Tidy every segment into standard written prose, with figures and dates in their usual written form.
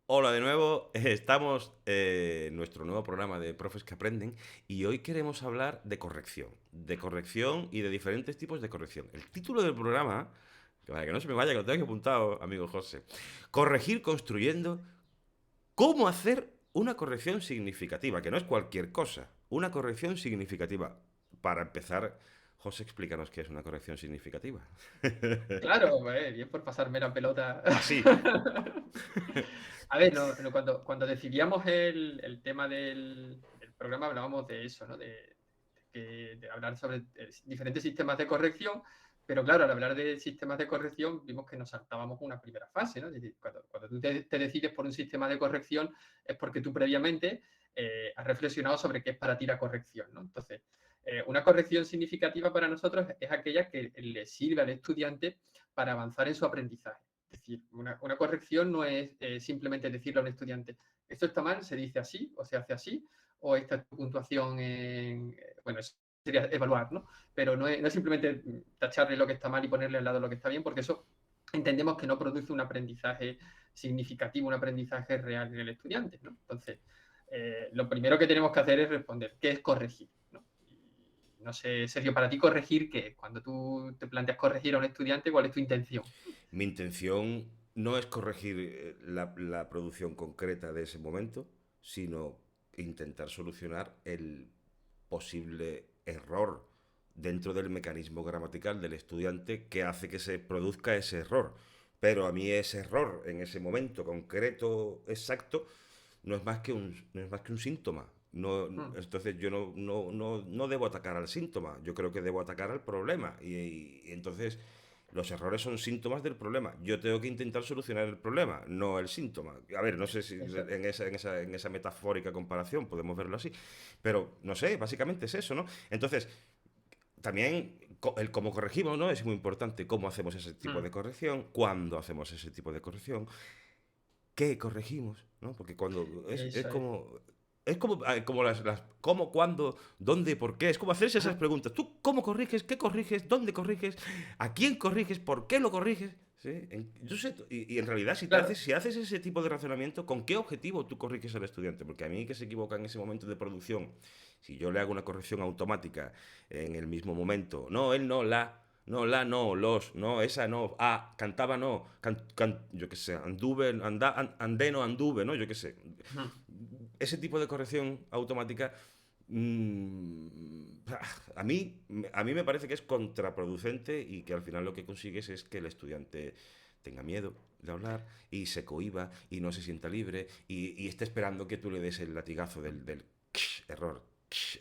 Hola de nuevo, estamos en nuestro nuevo programa de Profes que Aprenden y hoy queremos hablar de corrección y de diferentes tipos de corrección. El título del programa, que para que no se me vaya, que lo tengo aquí apuntado, amigo José, corregir construyendo cómo hacer una corrección significativa, que no es cualquier cosa, una corrección significativa. Para empezar, José, explícanos qué es una corrección significativa. Claro, bien por pasarme la pelota. Así. A ver, cuando decidíamos el tema del programa hablábamos de eso, ¿no? De hablar sobre diferentes sistemas de corrección, pero claro, al hablar de sistemas de corrección vimos que nos saltábamos una primera fase, ¿no? Es decir, cuando tú te decides por un sistema de corrección es porque tú previamente has reflexionado sobre qué es para ti la corrección, ¿no? Entonces, una corrección significativa para nosotros es aquella que le sirve al estudiante para avanzar en su aprendizaje. Es decir, una corrección no es simplemente decirle a un estudiante, esto está mal, se dice así o se hace así, o esta es tu puntuación bueno, eso sería evaluar, ¿no? Pero no es simplemente tacharle lo que está mal y ponerle al lado lo que está bien, porque eso entendemos que no produce un aprendizaje significativo, un aprendizaje real en el estudiante, ¿no? Entonces, lo primero que tenemos que hacer es responder, ¿qué es corregir? ¿No? Y no sé, Sergio, para ti corregir, ¿qué? Cuando tú te planteas corregir a un estudiante, ¿cuál es tu intención? Mi intención no es corregir la producción concreta de ese momento, sino intentar solucionar el posible error dentro del mecanismo gramatical del estudiante que hace que se produzca ese error. Pero a mí ese error en ese momento concreto, exacto, no es más que un síntoma. No, Mm, entonces yo no debo atacar al síntoma, yo creo que debo atacar al problema. Y entonces los errores son síntomas del problema. Yo tengo que intentar solucionar el problema, no el síntoma. A ver, no sé si eso es. en esa metafórica comparación podemos verlo así, pero no sé, básicamente es eso, ¿no? Entonces, también el cómo corregimos, ¿no? Es muy importante cómo hacemos ese tipo Mm, de corrección, cuándo hacemos ese tipo de corrección, qué corregimos, ¿no? Porque cuando es eso es. como... Es como, como cómo, cuándo, dónde, por qué. Es como hacerse esas preguntas. ¿Tú cómo corriges? ¿Qué corriges? ¿Dónde corriges? ¿A quién corriges? ¿Por qué lo corriges? ¿Sí? Yo sé, y en realidad, Claro, si haces ese tipo de razonamiento, ¿con qué objetivo tú corriges al estudiante? Porque a mí que se equivoca en ese momento de producción, si yo le hago una corrección automática en el mismo momento, no, él no, no, los, no, esa no, cantaba no, yo qué sé, anduve, andé no anduve, ¿no? Yo qué sé. ujú, Ese tipo de corrección automática mm, a mí me parece que es contraproducente y que al final lo que consigues es que el estudiante tenga miedo de hablar y se cohíba y no se sienta libre y esté esperando que tú le des el latigazo del error,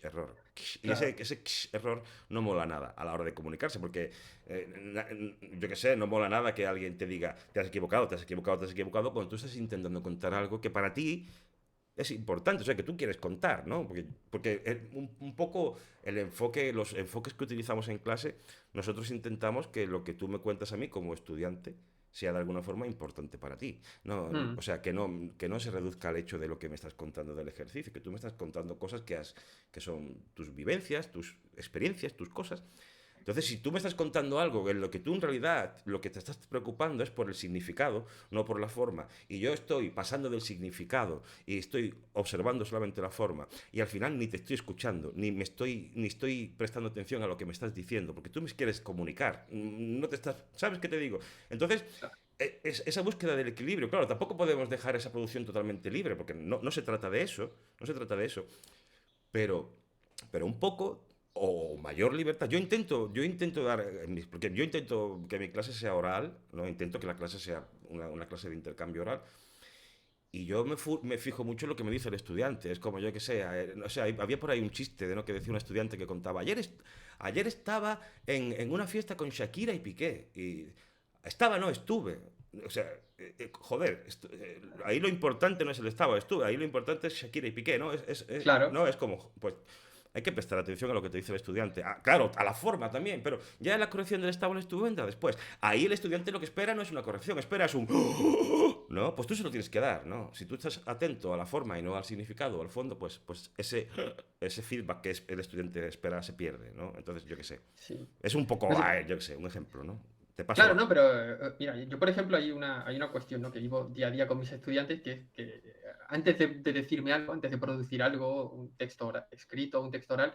error. Y claro. ese error no mola nada a la hora de comunicarse, porque yo qué sé, no mola nada que alguien te diga, te has equivocado, te has equivocado, te has equivocado, cuando tú estás intentando contar algo que para ti es importante, o sea, que tú quieres contar, ¿no? Porque un poco los enfoques que utilizamos en clase, nosotros intentamos que lo que tú me cuentas a mí como estudiante sea de alguna forma importante para ti. No, o Mm, sea, que no se reduzca al hecho de lo que me estás contando del ejercicio, que tú me estás contando cosas que son tus vivencias, tus experiencias, tus cosas. Entonces, si tú me estás contando algo en lo que tú en realidad lo que te estás preocupando es por el significado, no por la forma, y yo estoy pasando del significado y estoy observando solamente la forma, y al final ni te estoy escuchando, ni estoy prestando atención a lo que me estás diciendo, porque tú me quieres comunicar, no te estás, ¿sabes qué te digo? Entonces, claro. esa búsqueda del equilibrio, claro, tampoco podemos dejar esa producción totalmente libre, porque no se trata de eso, no se trata de eso, pero, pero un poco o mayor libertad. Yo intento dar, porque yo intento que mi clase sea oral, no intento que la clase sea una clase de intercambio oral. Y yo me fijo mucho en lo que me dice el estudiante. Es como yo que sé, o sea, había por ahí un chiste de no que decía un estudiante que contaba, ayer estaba en una fiesta con Shakira y Piqué. Y estaba, no, estuve. O sea, joder, ahí lo importante no es el estaba, estuve, ahí lo importante es Shakira y Piqué, ¿no? Claro, No, es como, pues, hay que prestar atención a lo que te dice el estudiante. Ah, claro, a la forma también, pero ya la corrección del estado el estuvo entra después. Ahí el estudiante lo que espera no es una corrección, espera es un... ¿No? Pues tú se lo tienes que dar, ¿no? Si tú estás atento a la forma y no al significado o al fondo, pues ese feedback el estudiante espera se pierde, ¿no? Entonces, yo qué sé. sí. Es un poco, No sé, yo qué sé, un ejemplo, ¿no? ¿Te Claro, pasó? no, pero mira, yo por ejemplo hay una cuestión, ¿no? Que vivo día a día con mis estudiantes, que es que antes de decirme algo, antes de producir algo, un texto escrito, un texto oral,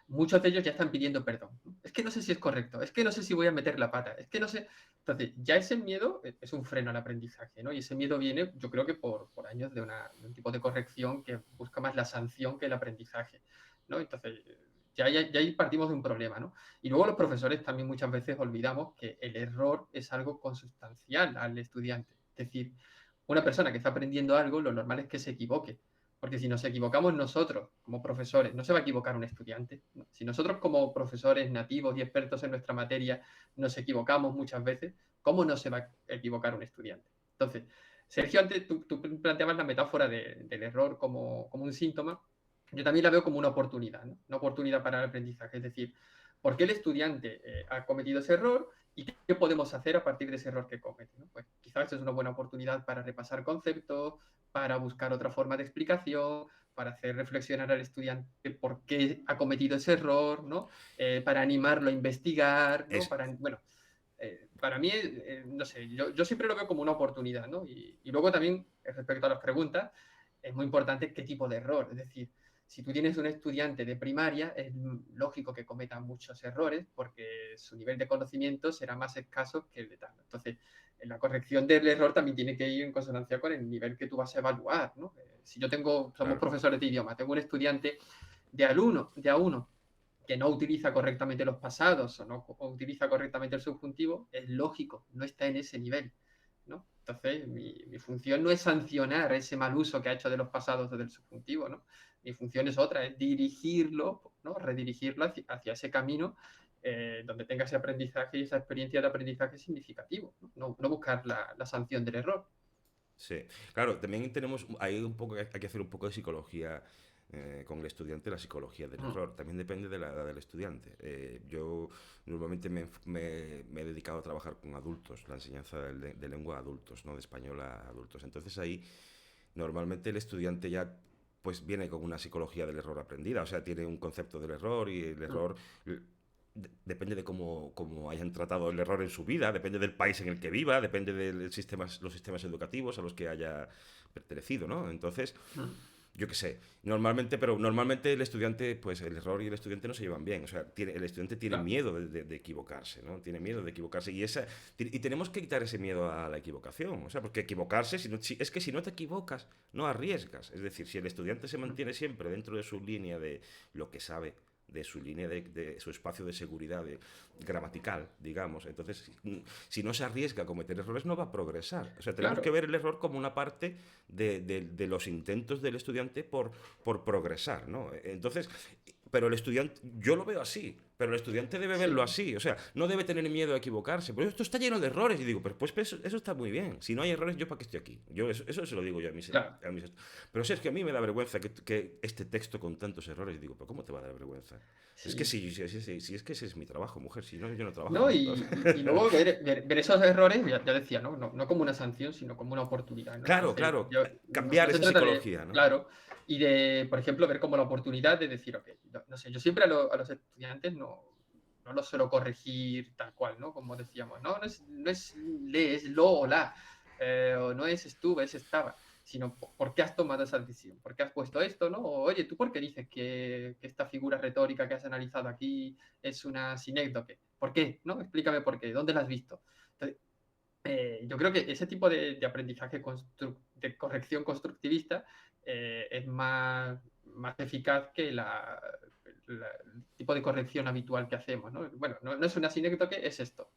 muchos de ellos ya están pidiendo perdón, ¿no? Es que no sé si es correcto, es que no sé si voy a meter la pata, es que no sé. Entonces, ya ese miedo es un freno al aprendizaje, ¿no? Y ese miedo viene, yo creo que por años de un tipo de corrección que busca más la sanción que el aprendizaje, ¿no? Entonces, ya ahí partimos de un problema, ¿no? Y luego los profesores también muchas veces olvidamos que el error es algo consustancial al estudiante. Es decir, una persona que está aprendiendo algo, lo normal es que se equivoque. Porque si nos equivocamos nosotros como profesores, no se va a equivocar un estudiante, ¿no? Si nosotros como profesores nativos y expertos en nuestra materia nos equivocamos muchas veces, ¿cómo no se va a equivocar un estudiante? Entonces, Sergio, antes tú planteabas la metáfora del error como un síntoma. Yo también la veo como una oportunidad, ¿no? Una oportunidad para el aprendizaje. Es decir, ¿por qué el estudiante ha cometido ese error y qué podemos hacer a partir de ese error que comete? ¿No? Pues quizás es una buena oportunidad para repasar conceptos, para buscar otra forma de explicación, para hacer reflexionar al estudiante por qué ha cometido ese error, ¿no? Para animarlo a investigar, ¿no? Es, Bueno, para mí, no sé, yo siempre lo veo como una oportunidad, ¿no? Y luego también, respecto a las preguntas, es muy importante qué tipo de error. Es decir, si tú tienes un estudiante de primaria, es lógico que cometa muchos errores porque su nivel de conocimiento será más escaso que el de tal. Entonces, la corrección del error también tiene que ir en consonancia con el nivel que tú vas a evaluar, ¿no? Si yo somos claro, profesores de idioma, tengo un estudiante de A1 que no utiliza correctamente los pasados o utiliza correctamente el subjuntivo, es lógico, no está en ese nivel, ¿no? Entonces, mi función no es sancionar ese mal uso que ha hecho de los pasados o del subjuntivo, ¿no? Mi función es otra, es dirigirlo, ¿no? Redirigirlo hacia ese camino donde tenga ese aprendizaje y esa experiencia de aprendizaje significativo, no buscar la sanción del error. sí. Claro, también tenemos ahí un poco, hay que hacer un poco de psicología con el estudiante, la psicología del Mm. error. También depende de la edad del estudiante. Yo normalmente me he dedicado a trabajar con adultos, la enseñanza de lengua a adultos, no de español a adultos. Entonces ahí normalmente el estudiante ya pues viene con una psicología del error aprendida, o sea, tiene un concepto del error y el Mm. error depende de cómo hayan tratado el error en su vida, depende del país en el que viva, depende de los sistemas educativos a los que haya pertenecido, ¿no? Entonces, Mm. yo qué sé, normalmente el estudiante, pues el error y el estudiante no se llevan bien, o sea, el estudiante tiene Claro, miedo de equivocarse, ¿no? Tiene miedo de equivocarse y tenemos que quitar ese miedo a la equivocación, o sea, porque equivocarse, es que si no te equivocas, no arriesgas, es decir, si el estudiante se mm, mantiene siempre dentro de su línea de lo que sabe, de su línea de su espacio de seguridad gramatical, digamos. Entonces, si no se arriesga a cometer errores, no va a progresar. O sea, tenemos que claro. ver el error como una parte de los intentos del estudiante por progresar, ¿no? Entonces, pero el estudiante, yo lo veo así, pero el estudiante debe verlo Sí, así, o sea, no debe tener miedo a equivocarse, pero esto está lleno de errores, y digo, pues eso está muy bien, si no hay errores, ¿yo para qué estoy aquí? Yo eso se lo digo yo claro. a mis pero si es que a mí me da vergüenza que este texto con tantos errores, y digo, pero ¿cómo te va a dar vergüenza? Es que Sí. si es que ese es mi trabajo, mujer, si no, yo no ¿No? trabajo. Y luego ver esos errores, ya decía, ¿no? No como una sanción, sino como una oportunidad, ¿no? Claro, Entonces, claro, no cambiar se esa trata de, psicología, ¿no? claro, y de, por ejemplo, ver como la oportunidad de decir, ok, no sé, yo siempre a los estudiantes no los suelo corregir tal cual, ¿no? Como decíamos, no es le, es lo o la, o no es estuve, es estaba, sino por qué has tomado esa decisión, por qué has puesto esto, ¿no? O, oye, ¿tú por qué dices que esta figura retórica que has analizado aquí es una sinécdoque? ¿Por qué? ¿No? Explícame por qué, ¿dónde la has visto? Entonces, yo creo que ese tipo de aprendizaje de corrección constructivista es más eficaz que el tipo de corrección habitual que hacemos, ¿no? Bueno, no es una sinécdoque, es esto.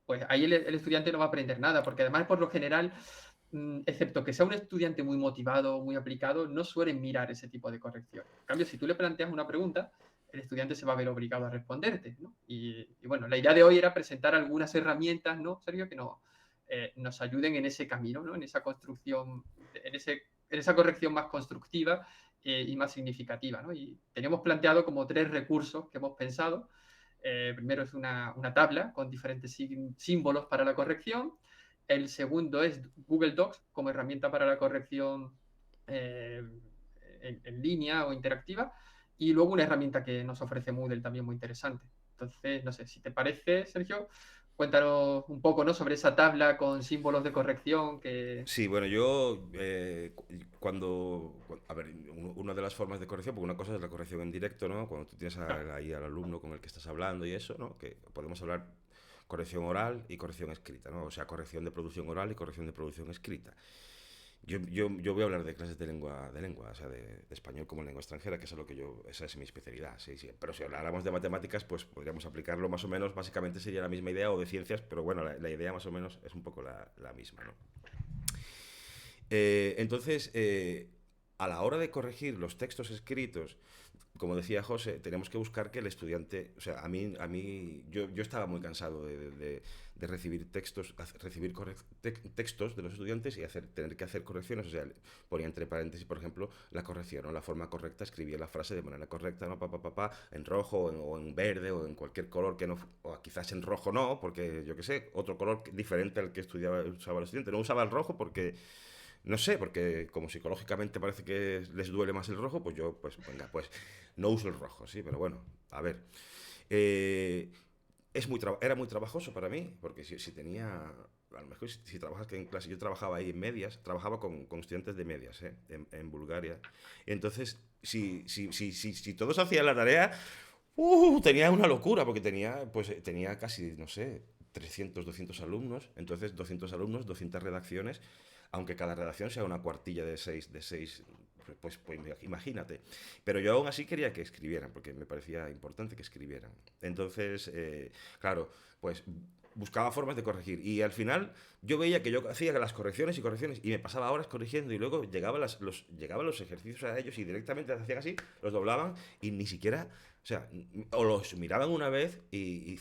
Pues ahí el estudiante no va a aprender nada, porque además, por lo general, excepto que sea un estudiante muy motivado, muy aplicado, no suelen mirar ese tipo de correcciones. En cambio, si tú le planteas una pregunta, el estudiante se va a ver obligado a responderte, ¿no? Y bueno, la idea de hoy era presentar algunas herramientas, ¿no, Sergio? Que nos ayuden en ese camino, ¿no? En esa construcción, en esa corrección más constructiva y más significativa, ¿no? Y tenemos planteado como 3 recursos que hemos pensado. Primero es una tabla con diferentes símbolos para la corrección. El segundo es Google Docs como herramienta para la corrección eh, en línea o interactiva. Y luego una herramienta que nos ofrece Moodle también muy interesante. Entonces, no sé, si te parece, Sergio, Cuéntanos un poco, ¿no? Sobre esa tabla con símbolos de corrección que... Sí, bueno, yo a ver, una de las formas de corrección, porque una cosa es la corrección en directo, ¿no? Cuando tú tienes Claro. ahí al alumno con el que estás hablando y eso, ¿no? Que podemos hablar corrección oral y corrección escrita, ¿no? O sea, corrección de producción oral y corrección de producción escrita. Yo voy a hablar de clases de lengua, o sea, de español como lengua extranjera, que es lo que esa es mi especialidad, sí, sí. Pero si habláramos de matemáticas, pues podríamos aplicarlo más o menos, básicamente sería la misma idea, o de ciencias, pero bueno, la idea más o menos es un poco la misma, ¿no? Entonces, a la hora de corregir los textos escritos, como decía José, tenemos que buscar que el estudiante, o sea, yo estaba muy cansado de recibir textos de los estudiantes y tener que hacer correcciones, o sea, ponía entre paréntesis, por ejemplo, la corrección, ¿no? La forma correcta, escribía la frase de manera correcta, ¿no? En rojo o en verde o en cualquier color que no, o quizás en rojo no, porque yo qué sé, otro color diferente al que usaba el estudiante, no usaba el rojo porque no sé, porque como psicológicamente parece que les duele más el rojo, pues yo, pues venga, pues no uso el rojo, sí, pero bueno, a ver. Eh, era muy trabajoso para mí, porque si tenía, a lo mejor si trabajas en clase, yo trabajaba ahí en medias, trabajaba con estudiantes de medias, en Bulgaria. Y entonces, si todos hacían la tarea, tenía una locura, porque tenía casi, no sé, 300 200 alumnos, entonces 200 alumnos, 200 redacciones, aunque cada redacción sea una cuartilla de seis, pues imagínate. Pero yo aún así quería que escribieran, porque me parecía importante que escribieran. Entonces, claro, pues buscaba formas de corregir. Y al final yo veía que yo hacía las correcciones y correcciones y me pasaba horas corrigiendo y luego llegaban los ejercicios a ellos y directamente hacían así, los doblaban y ni siquiera, o sea, o los miraban una vez y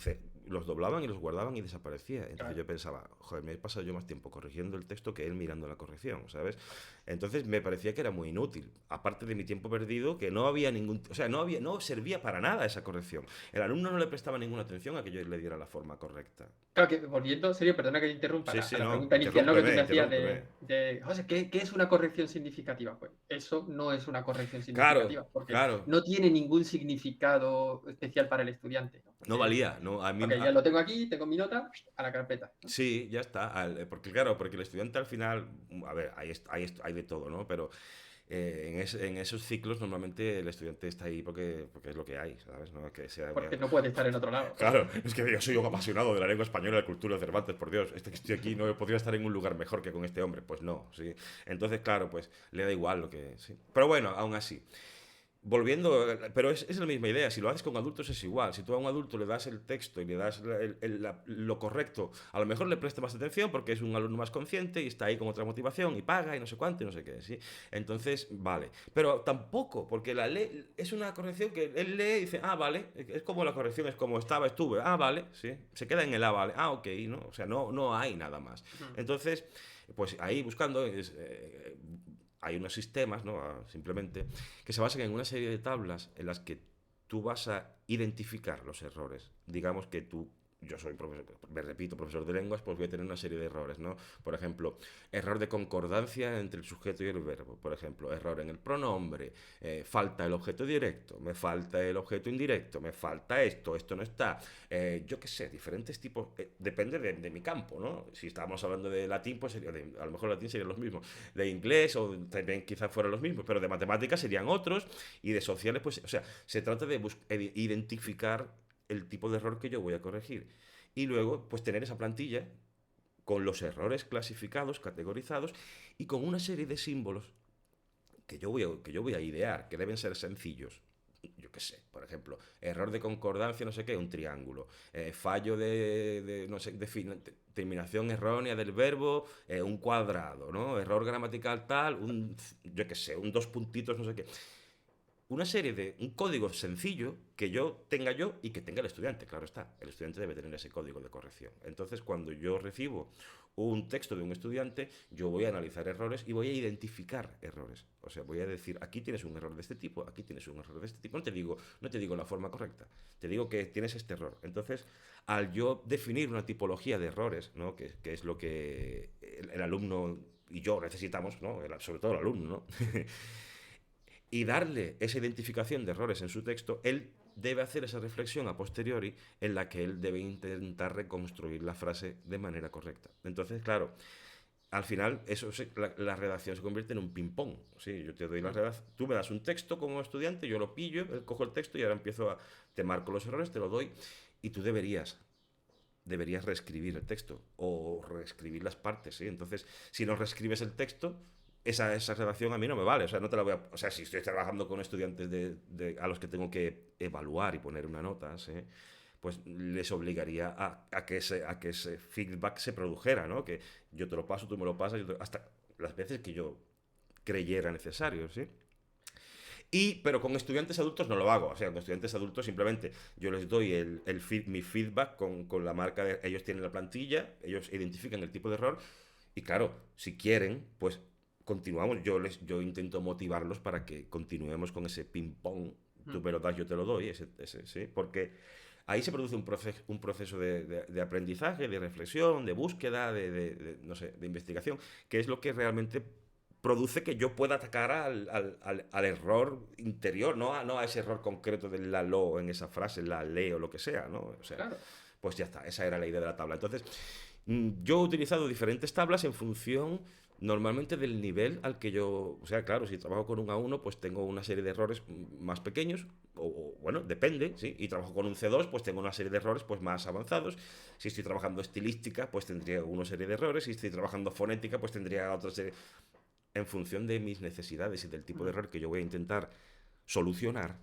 los doblaban y los guardaban y desaparecía. Entonces Claro. yo pensaba, joder, me he pasado yo más tiempo corrigiendo el texto que él mirando la corrección, ¿sabes? Entonces me parecía que era muy inútil. Aparte de mi tiempo perdido, que no había o sea, no servía para nada esa corrección. El alumno no le prestaba ninguna atención a que yo le diera la forma correcta. Claro que volviendo, serio, perdona que te interrumpa, Sí, a sí, la no, pregunta inicial, ¿no? Que tú interrúmpeme, me hacías interrúmpeme. José, ¿qué es una corrección significativa? Pues eso no es una corrección Claro, significativa, porque claro, no tiene ningún significado especial para el estudiante, ¿no? no valía, no, a mí, Ok, ya lo tengo aquí, tengo mi nota, a la carpeta, ¿no? sí, ya está. Porque claro, porque el estudiante al final, a ver, hay de todo, ¿no? Pero en esos ciclos normalmente el estudiante está ahí porque es lo que hay, ¿sabes? No es que sea Porque no puede estar en otro lado, Claro, obviamente. es que yo soy un apasionado de la lengua española y la cultura de Cervantes, por Dios. Que estoy aquí no podría estar en un lugar mejor que con este hombre. Pues no, sí. Entonces, claro, pues le da igual lo que. Sí. Pero bueno, aún así. Volviendo, pero es la misma idea. Si lo haces con adultos es igual. Si tú a un adulto le das el texto y le das lo correcto, a lo mejor le presta más atención porque es un alumno más consciente y está ahí con otra motivación y paga y no sé cuánto y no sé qué. ¿Sí? Entonces, vale. Pero tampoco, porque la ley es una corrección que él lee y dice, ah, vale. Es como la corrección, es como estuve. Ah, vale. Sí. Se queda en el ah, vale. Ah, ok. ¿No? O sea, no hay nada más. Ujú. Entonces, pues ahí buscando hay unos sistemas, ¿no? Simplemente, que se basan en una serie de tablas en las que tú vas a identificar los errores. Digamos que yo soy profesor, me repito, profesor de lenguas, pues voy a tener una serie de errores, ¿no? Por ejemplo, error de concordancia entre el sujeto y el verbo. Por ejemplo, error en el pronombre, falta el objeto directo, me falta el objeto indirecto, me falta esto no está. Yo qué sé, diferentes tipos, depende de mi campo, ¿no? Si estábamos hablando de latín, pues a lo mejor latín serían los mismos. De inglés, o también quizás fueran los mismos, pero de matemáticas serían otros, y de sociales, pues, o sea, se trata de identificar el tipo de error que yo voy a corregir. Y luego, pues tener esa plantilla con los errores clasificados, categorizados y con una serie de símbolos que yo voy a idear, que deben ser sencillos. Yo qué sé, por ejemplo, error de concordancia, no sé qué, un triángulo. Fallo no sé, terminación errónea del verbo, un cuadrado, ¿no? Error gramatical tal, yo qué sé, dos puntitos, no sé qué, una serie un código sencillo que yo tenga yo y que tenga el estudiante, claro está. El estudiante debe tener ese código de corrección. Entonces, cuando yo recibo un texto de un estudiante, yo voy a analizar errores y voy a identificar errores. O sea, voy a decir, aquí tienes un error de este tipo, aquí tienes un error de este tipo. No te digo la forma correcta, te digo que tienes este error. Entonces, al yo definir una tipología de errores, ¿no? que es lo que el alumno y yo necesitamos, ¿no? Sobre todo el alumno, ¿no? y darle esa identificación de errores en su texto, él debe hacer esa reflexión a posteriori en la que él debe intentar reconstruir la frase de manera correcta. Entonces, claro, al final la redacción se convierte en un ping-pong. Sí, yo te doy la redacción, tú me das un texto como estudiante, yo lo pillo, cojo el texto y ahora te marco los errores, te lo doy y tú deberías reescribir el texto o reescribir las partes, ¿sí? Entonces, si no reescribes el texto, esa redacción a mí no me vale. O sea, no te la voy a... O sea, si estoy trabajando con estudiantes a los que tengo que evaluar y poner una nota, ¿sí? Pues les obligaría a que ese feedback se produjera, ¿no? Que yo te lo paso, tú me lo pasas, hasta las veces que yo creyera necesario, ¿sí? Pero con estudiantes adultos no lo hago. O sea, con estudiantes adultos simplemente yo les doy mi feedback con la marca de... Ellos tienen la plantilla, ellos identifican el tipo de error y claro, si quieren, pues continuamos. Yo intento motivarlos para que continuemos con ese ping-pong. Tú me lo das, yo te lo doy, ¿sí? Porque ahí se produce un proceso de aprendizaje, de reflexión, de búsqueda, no sé, de investigación, que es lo que realmente produce que yo pueda atacar al error interior, no a ese error concreto de la lo en esa frase, la le o lo que sea, ¿no? O sea, Claro. pues ya está, esa era la idea de la tabla. Entonces, yo he utilizado diferentes tablas en función normalmente del nivel al que yo, o sea, claro, si trabajo con un A1, pues tengo una serie de errores más pequeños, bueno, depende, ¿sí? Y trabajo con un C2, pues tengo una serie de errores pues más avanzados. Si estoy trabajando estilística, pues tendría una serie de errores. Si estoy trabajando fonética, pues tendría otra serie en función de mis necesidades y del tipo de error que yo voy a intentar solucionar,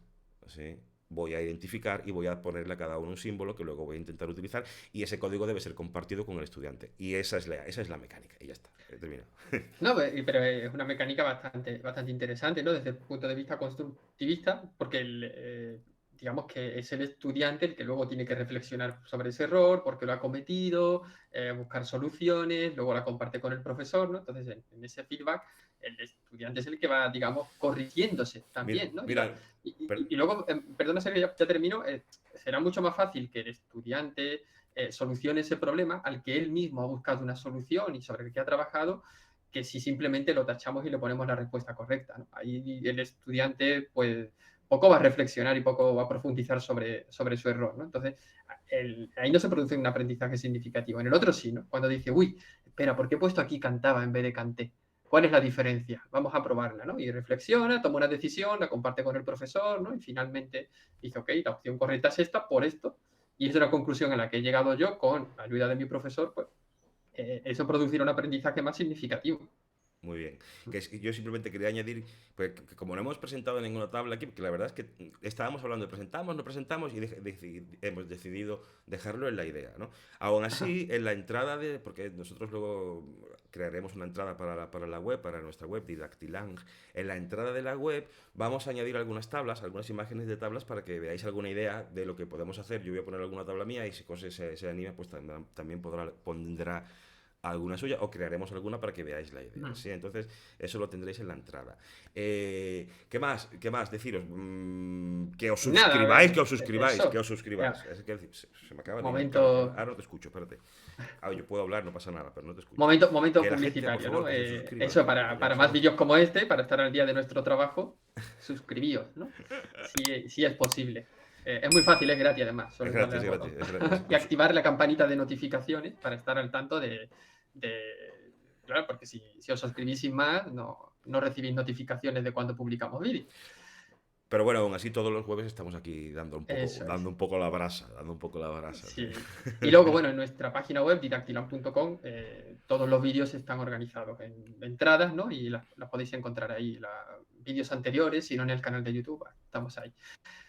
¿sí? Voy a identificar y voy a ponerle a cada uno un símbolo que luego voy a intentar utilizar y ese código debe ser compartido con el estudiante. Y esa es la mecánica y ya está, he terminado. No, pero es una mecánica bastante interesante, ¿no? Desde el punto de vista constructivista, porque digamos que es el estudiante el que luego tiene que reflexionar sobre ese error, por qué lo ha cometido, buscar soluciones, luego la comparte con el profesor, ¿no? Entonces, en ese feedback, el estudiante es el que va, digamos, corrigiéndose también, ¿no? Mira, Y luego, perdona, Sergio, ya termino, será mucho más fácil que el estudiante solucione ese problema al que él mismo ha buscado una solución y sobre el que ha trabajado, que si simplemente lo tachamos y le ponemos la respuesta correcta, ¿no? Ahí el estudiante, pues, poco va a reflexionar y poco va a profundizar sobre su error, ¿no? Entonces, ahí no se produce un aprendizaje significativo. En el otro sí, ¿no? Cuando dice, uy, espera, ¿por qué he puesto aquí cantaba en vez de canté? ¿Cuál es la diferencia? Vamos a probarla, ¿no? Y reflexiona, toma una decisión, la comparte con el profesor, ¿no? Y finalmente dice, ok, la opción correcta es esta por esto. Y es una conclusión a la que he llegado yo con la ayuda de mi profesor, pues eso producirá un aprendizaje más significativo. muy bien. Yo simplemente quería añadir, pues, que como no hemos presentado ninguna tabla aquí, que la verdad es que estábamos hablando de presentamos, no presentamos y hemos decidido dejarlo en la idea, ¿no? Aún así, en la entrada porque nosotros luego crearemos una entrada para la web, para nuestra web, Didactilang, en la entrada de la web vamos a añadir algunas tablas, algunas imágenes de tablas para que veáis alguna idea de lo que podemos hacer. Yo voy a poner alguna tabla mía y si José se anima, pues también pondrá alguna suya o crearemos alguna para que veáis la idea. ¿Sí? Entonces, eso lo tendréis en la entrada. ¿Qué más? ¿Qué más? Deciros que os suscribáis, que os suscribáis, eso. que os suscribáis. Ya. Es que se me acaba de Momento, ahora no te escucho, espérate. Yo puedo hablar, no pasa nada, pero no te escucho. momento Que la gente, por publicitario, favor, ¿no? que se suscriba. Eso, Que ya para no más somos... vídeos como este, para estar al día de nuestro trabajo, suscribíos, ¿no? Si es posible. Es muy fácil, es gratis además, solo Es es darle gratis, al es botón. gratis. Es gratis. Y activar la campanita de notificaciones para estar al tanto claro, porque si os suscribís sin más, no recibís notificaciones de cuando publicamos vídeos. Pero bueno, aún así todos los jueves estamos aquí dando Eso es. un poco la brasa, dando un poco la brasa. Sí. Y luego, bueno, en nuestra página web, didactilan.com, todos los vídeos están organizados en entradas, ¿no? Y las podéis encontrar ahí, vídeos anteriores, si no en el canal de YouTube, estamos ahí.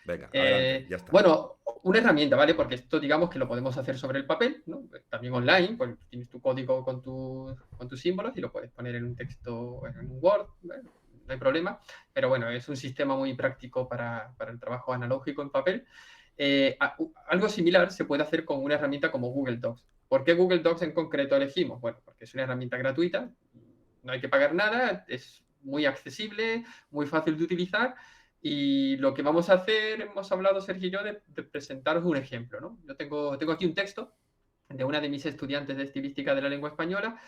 Venga, adelante, ya está. Bueno, una herramienta, ¿vale? Porque esto, digamos, que lo podemos hacer sobre el papel, ¿no? También online, pues tienes tu código con tus símbolos y lo puedes poner en un texto, en un Word, ¿vale? No hay problema. Pero bueno, es un sistema muy práctico para el trabajo analógico en papel. Algo similar se puede hacer con una herramienta como Google Docs. ¿Por qué Google Docs en concreto elegimos? Bueno, porque es una herramienta gratuita, no hay que pagar nada, es muy accesible, muy fácil de utilizar. Y lo que vamos a hacer, hemos hablado Sergio y yo, de presentaros un ejemplo, ¿no? Yo tengo aquí un texto de una de mis estudiantes de estilística de la lengua española,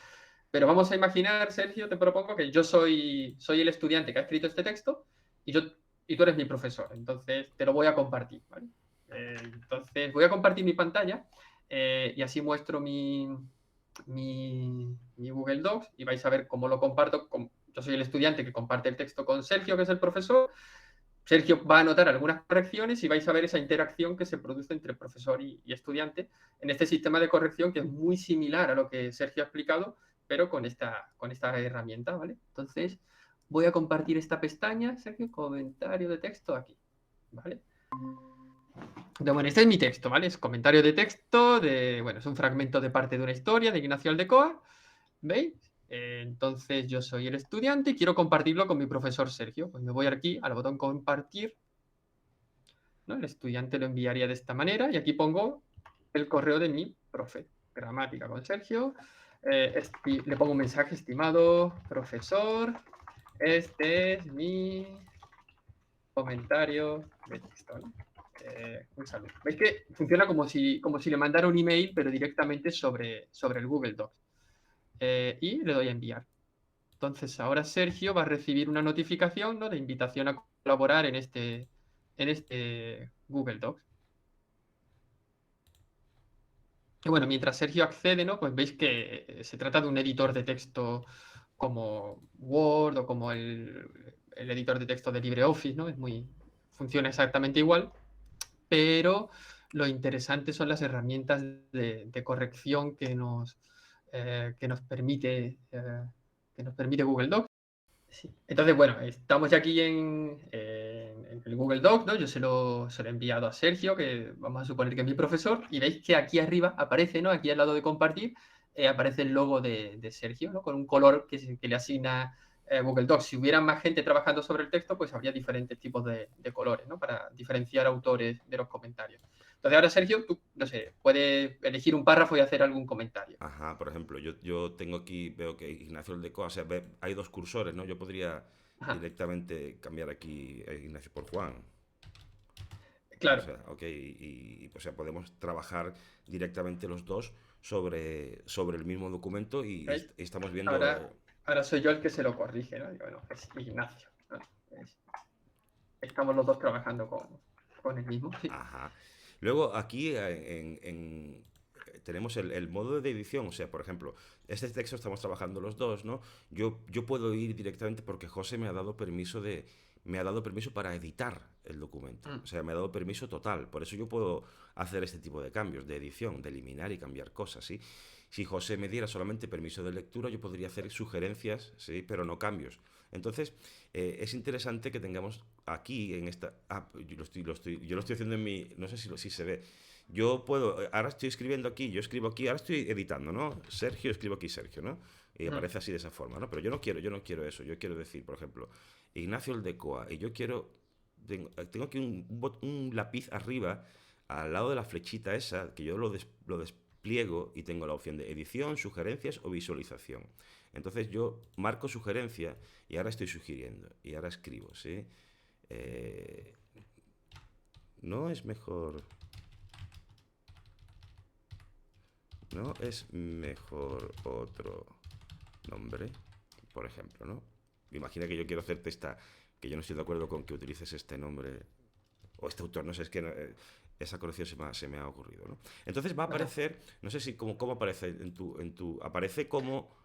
pero vamos a imaginar, Sergio, te propongo que yo soy el estudiante que ha escrito este texto y yo y tú eres mi profesor. Entonces te lo voy a compartir, ¿vale? Entonces voy a compartir mi pantalla y así muestro mi Google Docs y vais a ver cómo lo comparto. Yo soy el estudiante que comparte el texto con Sergio, que es el profesor. Sergio va a anotar algunas correcciones y vais a ver esa interacción que se produce entre profesor y estudiante en este sistema de corrección que es muy similar a lo que Sergio ha explicado, pero con esta herramienta, ¿vale? Entonces, voy a compartir esta pestaña, Sergio, comentario de texto aquí, ¿vale? Entonces, bueno, este es mi texto, ¿vale? Es comentario de texto, bueno, es un fragmento de parte de una historia de Ignacio Aldecoa, ¿veis? Entonces yo soy el estudiante y quiero compartirlo con mi profesor Sergio. Pues me voy aquí al botón compartir, ¿no? El estudiante lo enviaría de esta manera y aquí pongo el correo de mi profe. Gramática con Sergio. Le pongo un mensaje, estimado profesor, este es mi comentario de texto, ¿no? Un saludo. ¿Veis que funciona como si le mandara un email, pero directamente sobre el Google Docs? Y le doy a enviar. Entonces ahora Sergio va a recibir una notificación, ¿no?, de invitación a colaborar en este Google Docs. Y bueno, mientras Sergio accede, ¿no?, pues veis que se trata de un editor de texto como Word o como el editor de texto de LibreOffice, ¿no? Funciona exactamente igual, pero lo interesante son las herramientas de corrección que nos permite Google Docs. Sí. Entonces, bueno, estamos ya aquí en el Google Doc, ¿no? Yo se lo he enviado a Sergio, que vamos a suponer que es mi profesor, y veis que aquí arriba aparece, ¿no? Aquí al lado de compartir, aparece el logo de Sergio, ¿no? Con un color que le asigna Google Docs. Si hubiera más gente trabajando sobre el texto, pues habría diferentes tipos de colores, ¿no? Para diferenciar autores de los comentarios. Entonces ahora, Sergio, tú, no sé, puedes elegir un párrafo y hacer algún comentario. Ajá, por ejemplo, yo tengo aquí, veo que Ignacio Aldecoa, o sea, hay dos cursores, ¿no? Yo podría Ajá, directamente cambiar aquí a Ignacio por Juan. O claro. sea, ok, o sea, podemos trabajar directamente los dos sobre el mismo documento y ¿Veis? estamos viendo. Ahora soy yo el que se lo corrige, ¿no? Digo, bueno, es Ignacio, ¿no? Estamos los dos trabajando con el mismo, sí. Ajá. Luego aquí tenemos el modo de edición, o sea, por ejemplo, este texto estamos trabajando los dos, ¿no? Yo puedo ir directamente porque José me ha dado permiso para editar el documento, Mm, o sea, me ha dado permiso total, por eso yo puedo hacer este tipo de cambios de edición, de eliminar y cambiar cosas, ¿sí? Si José me diera solamente permiso de lectura, yo podría hacer sugerencias, ¿sí? Pero no cambios. Entonces, es interesante que tengamos aquí en esta. Yo lo estoy haciendo en mi. No sé si se ve. Yo puedo. Ahora estoy escribiendo aquí, yo escribo aquí, ahora estoy editando, ¿no? Sergio, escribo aquí Sergio, ¿no? Y mm. aparece así de esa forma, ¿no? Pero yo no quiero eso. Yo quiero decir, por ejemplo, Ignacio Aldecoa, y yo quiero. Tengo aquí un lápiz arriba, al lado de la flechita esa, que yo lo despliego y tengo la opción de edición, sugerencias o visualización. Entonces yo marco sugerencia y ahora estoy sugiriendo y ahora escribo, ¿sí? Eh, no es mejor. No es mejor otro nombre, por ejemplo, ¿no? Imagina que yo quiero hacerte que yo no estoy de acuerdo con que utilices este nombre o este autor, no sé, es que esa corrección se me ha ocurrido, ¿no? Entonces va a Ajá. aparecer, no sé si cómo aparece aparece como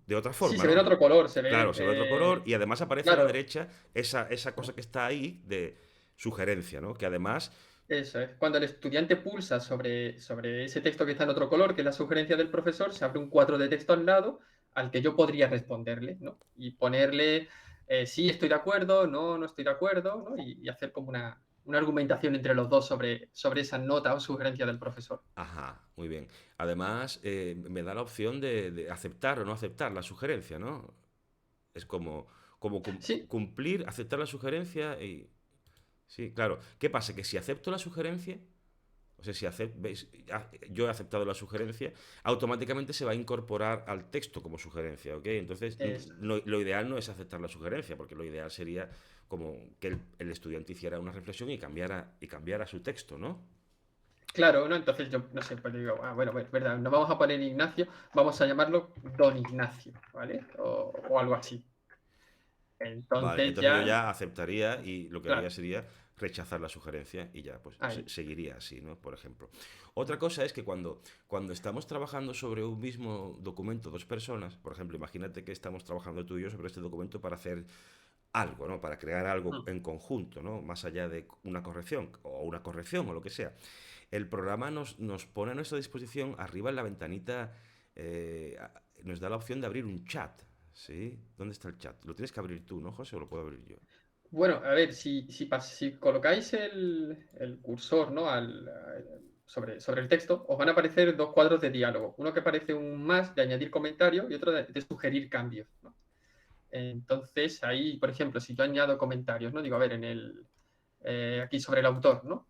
de otra Sí, forma, se ve en ¿no? otro color, se Claro, ve. se ve otro color y además aparece a la Claro, derecha esa cosa que está ahí de sugerencia, ¿no? Que además. eso es. Cuando el estudiante pulsa sobre ese texto que está en otro color, que es la sugerencia del profesor, se abre un cuadro de texto al lado al que yo podría responderle, ¿no? Y ponerle sí, estoy de acuerdo, no, no estoy de acuerdo, ¿no? Y hacer como una argumentación entre los dos sobre esa nota o sugerencia del profesor. Ajá, muy bien. Además, me da la opción de aceptar o no aceptar la sugerencia, ¿no? Es como Sí, cumplir, aceptar la sugerencia y. Sí, claro. ¿Qué pasa? Que si acepto la sugerencia, o sea, si ¿veis? Yo he aceptado la sugerencia, automáticamente se va a incorporar al texto como sugerencia, ¿ok? Entonces, eso. lo ideal no es aceptar la sugerencia, porque lo ideal sería como que el estudiante hiciera una reflexión y cambiara su texto, ¿no? Claro, ¿no? Entonces yo, no sé, pues digo, bueno, pues, verdad, no vamos a poner Ignacio, vamos a llamarlo Don Ignacio, ¿vale? O algo así. Vale, Entonces entonces yo ya, ya aceptaría y lo que haría claro, sería rechazar la sugerencia y ya pues ahí. seguiría así, ¿no? Por ejemplo. Otra cosa es que cuando estamos trabajando sobre un mismo documento, dos personas, por ejemplo, imagínate que estamos trabajando tú y yo sobre este documento para hacer algo, ¿no? Para crear algo Mm. en conjunto, ¿no? Más allá de una corrección o lo que sea. El programa nos pone a nuestra disposición arriba en la ventanita, nos da la opción de abrir un chat, ¿sí? ¿Dónde está el chat? Lo tienes que abrir tú, ¿no, José? ¿O lo puedo abrir yo? Bueno, a ver, si colocáis el cursor, ¿no? Sobre el texto, os van a aparecer dos cuadros de diálogo. Uno que parece un más de añadir comentario y otro de sugerir cambios, ¿no? Entonces, ahí, por ejemplo, si yo añado comentarios, ¿no? Digo, a ver, aquí sobre el autor, ¿no?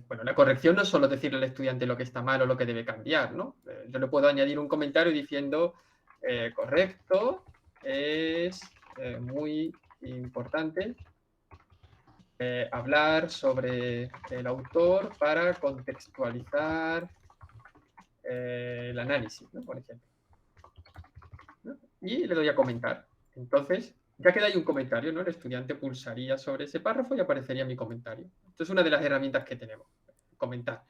Bueno, la corrección no es solo decirle al estudiante lo que está mal o lo que debe cambiar, ¿no? Yo le puedo añadir un comentario diciendo, correcto, es muy importante hablar sobre el autor para contextualizar el análisis, ¿no? Por ejemplo, ¿no? Y le doy a comentar. Entonces, ya queda ahí un comentario, ¿no? El estudiante pulsaría sobre ese párrafo y aparecería mi comentario. Esto es una de las herramientas que tenemos, comentar.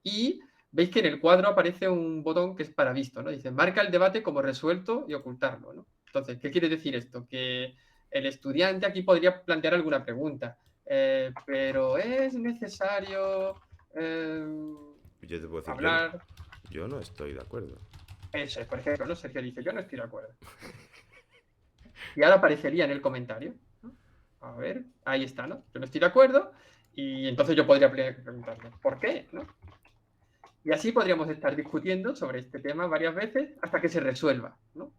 Y veis que en el cuadro aparece un botón que es para visto, ¿no? Dice, marca el debate como resuelto y ocultarlo, ¿no? Entonces, ¿qué quiere decir esto? Que el estudiante aquí podría plantear alguna pregunta, pero es necesario Yo te puedo decir, hablar, yo no estoy de acuerdo. eso es, por ejemplo, ¿no? Sergio dice, yo no estoy de acuerdo, ¿no? Y ahora aparecería en el comentario, ¿no? A ver, ahí está, ¿no? Yo no estoy de acuerdo y entonces yo podría preguntarle, ¿por qué? ¿No? Y así podríamos estar discutiendo sobre este tema varias veces hasta que se resuelva, ¿no?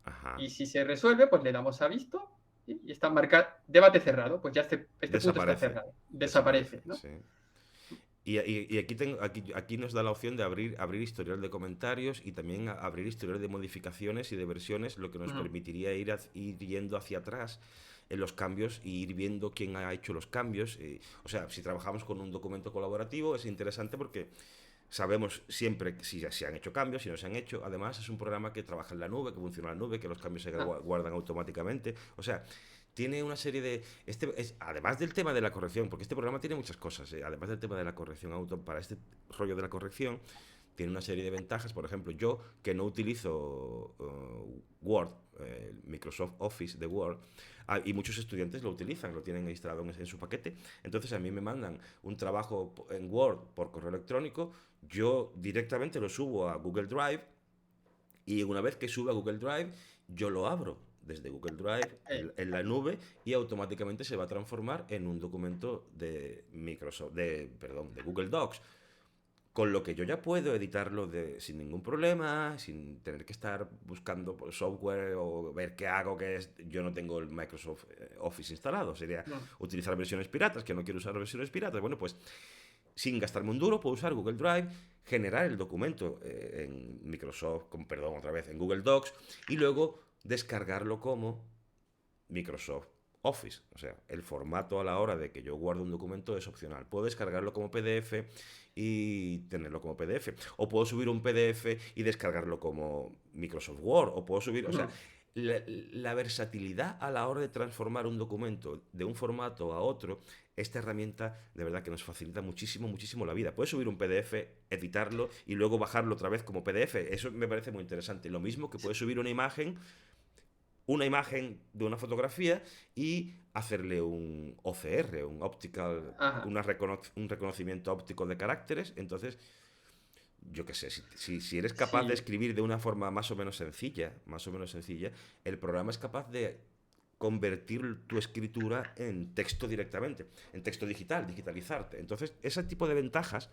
Ajá. Y si se resuelve, pues le damos a visto y está marcado debate cerrado, pues ya este punto está Desaparece. cerrado, Desaparece, desaparece, ¿no? sí. Y aquí nos da la opción de abrir historial de comentarios y también abrir historial de modificaciones y de versiones, lo que nos Uh -huh. permitiría ir yendo hacia atrás en los cambios y ir viendo quién ha hecho los cambios. O sea, si trabajamos con un documento colaborativo es interesante porque sabemos siempre si ya se han hecho cambios, si no se han hecho. Además, es un programa que trabaja en la nube, que funciona en la nube, que los cambios se Ah, guardan automáticamente. O sea, tiene una serie de... además del tema de la corrección, porque este programa tiene muchas cosas, además del tema de la corrección para este rollo de la corrección, tiene una serie de ventajas. Por ejemplo, yo que no utilizo Word, Microsoft Office de Word, y muchos estudiantes lo utilizan, lo tienen instalado en su paquete. Entonces a mí me mandan un trabajo en Word por correo electrónico, yo directamente lo subo a Google Drive y una vez que sube a Google Drive, yo lo abro desde Google Drive en la nube y automáticamente se va a transformar en un documento de perdón, de Google Docs. Con lo que yo ya puedo editarlo sin ningún problema, sin tener que estar buscando software o ver qué hago, yo no tengo el Microsoft Office instalado. Sería no. utilizar versiones piratas, que no quiero usar versiones piratas. Bueno, pues sin gastarme un duro puedo usar Google Drive, generar el documento en perdón, otra vez, en Google Docs y luego descargarlo como Microsoft Office. O sea, el formato a la hora de que yo guardo un documento es opcional. Puedo descargarlo como PDF y tenerlo como PDF. O puedo subir un PDF y descargarlo como Microsoft Word. O puedo subir, o sea, Uh la versatilidad a la hora de transformar un documento de un formato a otro, esta herramienta de verdad que nos facilita muchísimo, muchísimo la vida. Puedes subir un PDF, editarlo y luego bajarlo otra vez como PDF. Eso me parece muy interesante. Lo mismo que puedes subir una imagen de una fotografía y hacerle un OCR, Ajá. un reconocimiento óptico de caracteres. Entonces, yo qué sé, si eres capaz de Sí. escribir de una forma más o menos sencilla, el programa es capaz de convertir tu escritura en texto directamente, en texto digital, digitalizarte. Entonces, ese tipo de ventajas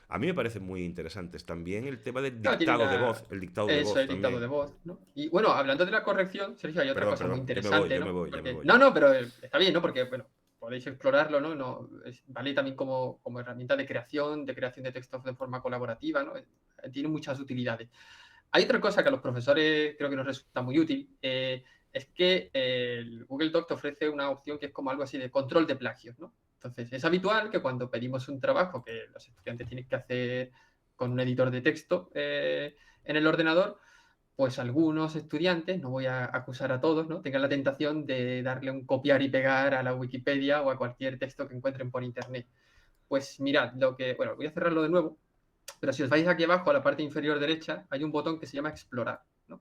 a mí me parecen muy interesantes. También el tema del Claro, tiene dictado de una... voz, el dictado de Eso, voz el dictado de también. voz, ¿no? Y bueno, hablando de la corrección, Sergio, hay otra Perdón, cosa muy perdón, interesante, yo me ¿no? voy, ya me Porque, voy. no, no, pero está bien, ¿no? Porque, bueno, podéis explorarlo, ¿no? No, vale también como herramienta de creación de textos de forma colaborativa, ¿no? Tiene muchas utilidades. Hay otra cosa que a los profesores creo que nos resulta muy útil, es que el Google Doc te ofrece una opción que es como algo así de control de plagios, ¿no? Entonces, es habitual que cuando pedimos un trabajo que los estudiantes tienen que hacer con un editor de texto en el ordenador, pues algunos estudiantes, no voy a acusar a todos, ¿no? Tengan la tentación de darle un copiar y pegar a la Wikipedia o a cualquier texto que encuentren por internet. Pues mirad, bueno, voy a cerrarlo de nuevo, pero si os vais aquí abajo a la parte inferior derecha, hay un botón que se llama explorar, ¿no?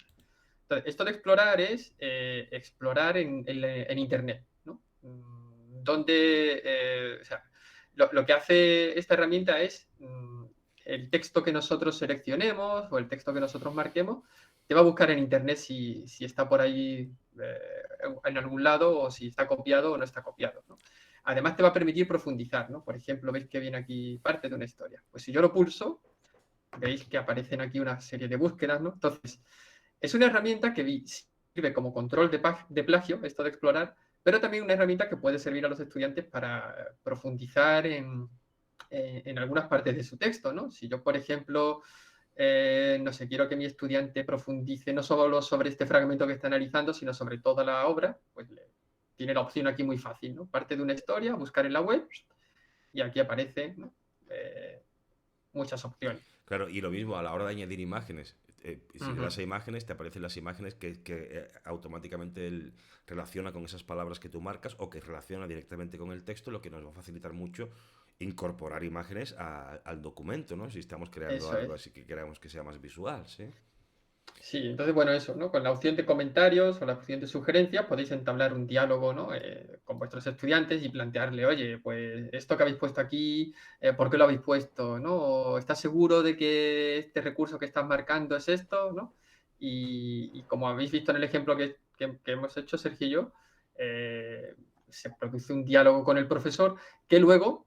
Entonces, esto de explorar es explorar en internet, ¿no? Donde, o sea, lo que hace esta herramienta es el texto que nosotros seleccionemos o el texto que nosotros marquemos, te va a buscar en internet si está por ahí en algún lado o si está copiado o no está copiado, ¿no? Además te va a permitir profundizar, ¿no? Por ejemplo, veis que viene aquí parte de una historia. Pues si yo lo pulso, veis que aparecen aquí una serie de búsquedas, ¿no? Entonces, es una herramienta que sirve como control de plagio, esto de explorar, pero también una herramienta que puede servir a los estudiantes para profundizar en algunas partes de su texto, ¿no? Si yo, por ejemplo, no sé, quiero que mi estudiante profundice no solo sobre este fragmento que está analizando, sino sobre toda la obra, pues tiene la opción aquí muy fácil, ¿no? Parte de una historia, buscar en la web y aquí aparece, ¿no? Muchas opciones. Claro, y lo mismo a la hora de añadir imágenes. Si le Ujú. das a imágenes, te aparecen las imágenes que automáticamente él relaciona con esas palabras que tú marcas o que relaciona directamente con el texto, lo que nos va a facilitar mucho incorporar imágenes al documento, ¿no? Si estamos creando Eso algo es. así que queramos que sea más visual, ¿sí? Sí, entonces, bueno, eso, ¿no? Con la opción de comentarios o la opción de sugerencias podéis entablar un diálogo, ¿no? Con vuestros estudiantes y plantearle, oye, pues esto que habéis puesto aquí, ¿por qué lo habéis puesto? ¿No? O, ¿estás seguro de que este recurso que estás marcando es esto? ¿No? Y como habéis visto en el ejemplo que hemos hecho, Sergio y yo, se produce un diálogo con el profesor que luego,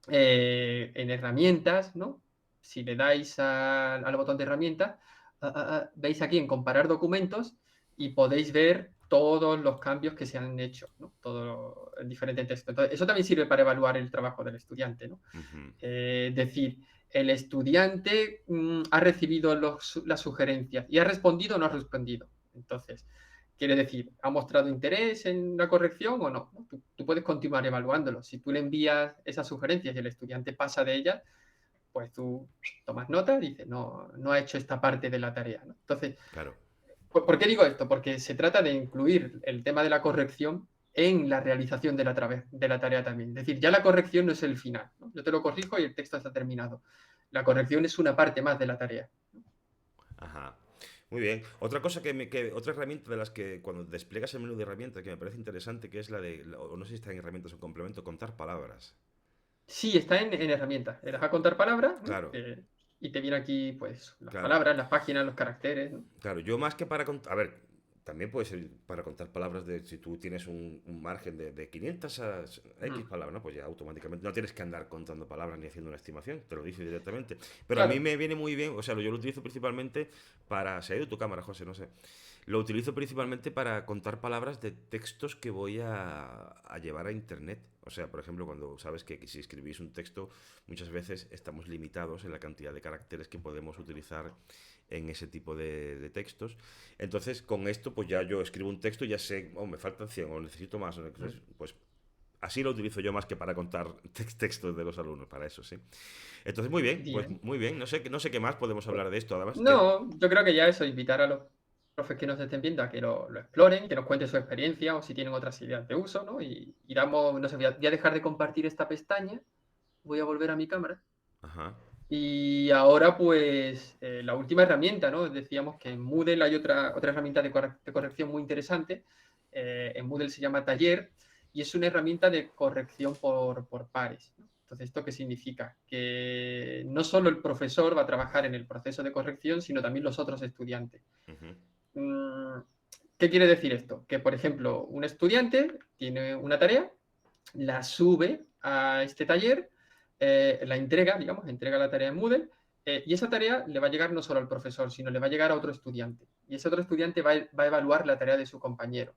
en herramientas, ¿no? Si le dais al botón de herramientas, veis aquí en comparar documentos y podéis ver todos los cambios que se han hecho, ¿no? Todo el diferente texto. Entonces, eso también sirve para evaluar el trabajo del estudiante, ¿no? Ujú. Es decir, el estudiante ha recibido las sugerencias y ha respondido o no ha respondido. Entonces, quiere decir, ¿ha mostrado interés en la corrección o no? ¿No? Tú puedes continuar evaluándolo. Si tú le envías esas sugerencias y el estudiante pasa de ellas, pues tú tomas nota y dices, no, no ha hecho esta parte de la tarea, ¿no? Entonces, Claro, ¿por qué digo esto? Porque se trata de incluir el tema de la corrección en la realización de la tarea también. Es decir, ya la corrección no es el final, ¿no? Yo te lo corrijo y el texto está terminado. La corrección es una parte más de la tarea. ajá. Muy bien. Otra cosa otra herramienta de las que cuando despliegas el menú de herramientas que me parece interesante, que es o no sé si está en herramientas o complemento, contar palabras. Sí, está en herramientas. Le das a contar palabras, ¿no? Claro, Y te viene aquí, pues, las claro. palabras, las páginas, los caracteres, ¿no? Claro, yo más que para contar, a ver, también puede ser para contar palabras de, si tú tienes un margen de 500 a X Mm. palabras, ¿no? Pues ya automáticamente no tienes que andar contando palabras ni haciendo una estimación, te lo dice directamente. Pero a mí Claro. me viene muy bien, o sea, yo lo utilizo principalmente para, se ha ido tu cámara, José, no sé. Lo utilizo principalmente para contar palabras de textos que voy a llevar a internet. O sea, por ejemplo, cuando sabes que si escribís un texto, muchas veces estamos limitados en la cantidad de caracteres que podemos utilizar en ese tipo de textos. Entonces, con esto, pues ya yo escribo un texto y ya sé, oh, me faltan 100 o necesito más. Mm. Entonces, pues así lo utilizo yo más que para contar textos de los alumnos, para eso, sí. Entonces, muy bien, pues Bien. muy bien. No sé qué más podemos hablar de esto. Además, No, yo creo que ya eso, invitar a los profes que nos estén viendo a que lo exploren, que nos cuenten su experiencia o si tienen otras ideas de uso, ¿no? Y damos, no sé, voy a dejar de compartir esta pestaña, voy a volver a mi cámara. ajá. Y ahora, pues, la última herramienta, ¿no? Decíamos que en Moodle hay otra herramienta de corrección muy interesante. En Moodle se llama Taller y es una herramienta de corrección por pares, ¿no? Entonces, ¿esto qué significa? Que no solo el profesor va a trabajar en el proceso de corrección, sino también los otros estudiantes. Ujú, Mm, ¿Qué quiere decir esto? Que, por ejemplo, un estudiante tiene una tarea, la sube a este taller, la entrega, digamos, entrega la tarea en Moodle, y esa tarea le va a llegar no solo al profesor, sino le va a llegar a otro estudiante. Y ese otro estudiante va a evaluar la tarea de su compañero.